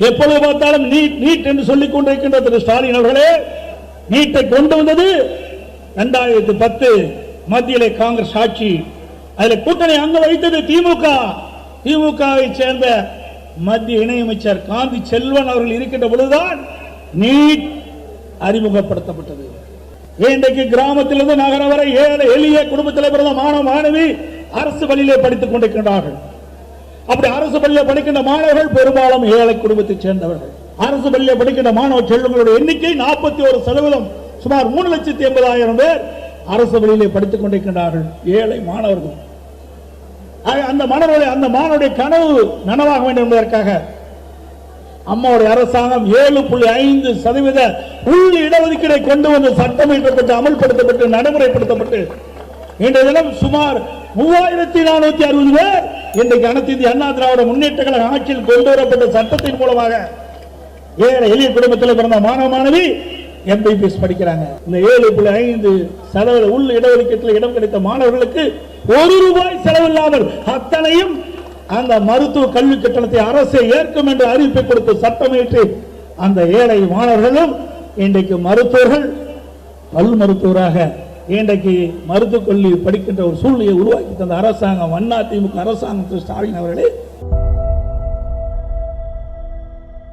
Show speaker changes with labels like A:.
A: எப்பொழுது பார்த்தாலும் NEET NEET என்று சொல்லிக் கொண்டிருக்கின்ற திரு ஸ்டாலின் அவர்களே, நீட்டை கொண்டு வந்தது 2010 மத்தியிலே காங்கிரஸ் ஆட்சி. அதில் கூட்டணி அங்க வைத்தது திமுக. திமுகவை சேர்ந்த மத்திய இணையமைச்சர் காந்தி செல்வன் அவர்கள் இருக்கின்ற பொழுதுதான் நீட் அறிமுகப்படுத்தப்பட்டது. இன்றைக்கு கிராமத்திலிருந்து நகரம் வரை ஏழை எளிய குடும்பத்தில் பிறந்த மாணவ மாணவி அரசு பள்ளியிலே படித்துக் கொண்டிருக்கின்றார்கள். அப்படி அரசு பள்ளியில் படிக்கின்ற மாணவர்கள் பெரும்பாலும் ஏழை குடும்பத்தைச் சேர்ந்தவர்கள். அரசு பள்ளியில் படிக்கின்ற மாணவ செல்வங்களுடைய எண்ணிக்கை 41%, சுமார் 3,80,000 பேர் அரசு பள்ளியிலே படித்துக் கொண்டிருக்கின்றார்கள், ஏழை மாணவர்கள். அந்த மாணவருடைய கனவு நனவாக வேண்டும் என்பதற்காக அம்மாவுடைய அரசாங்கம் 7.5% உள் இடஒதுக்கீடை கொண்டு வந்து சட்டம் இயற்றப்பட்டு அமல்படுத்தப்பட்டு நடைமுறைப்படுத்தப்பட்டு இன்றைய தினம் சுமார் 3,460 பேர் இன்றைக்கு அனைத்து இந்திய அண்ணா திராவிட முன்னேற்ற கழக ஆட்சியில் கொண்டு வரப்பட்ட சட்டத்தின் மூலமாக ஏழை எளிய குடும்பத்தில் பிறந்த மாணவ மாணவி MBBS படிக்கிறாங்க. இந்த 7.5% உள் இடஒதுக்கீட்டில் இடம் கிடைத்த மாணவர்களுக்கு ₹1 செலவில்லாமல் அத்தனையும் அந்த மருத்துவ கல்வி கட்டணத்தை அரசே ஏற்கும் என்று அறிவிப்பை கொடுத்து சட்டமேற்று அந்த ஏழை மாணவர்களும் இன்றைக்கு மருத்துவர்கள், பல் மருத்துவராக இன்றைக்கு மருத்துவக் கல்வி படிக்கின்ற ஒரு சூழ்நிலையை உருவாக்கி தந்த அரசாங்கம் அதிமுக அரசாங்கம் திரு ஸ்டாலின் அவர்களே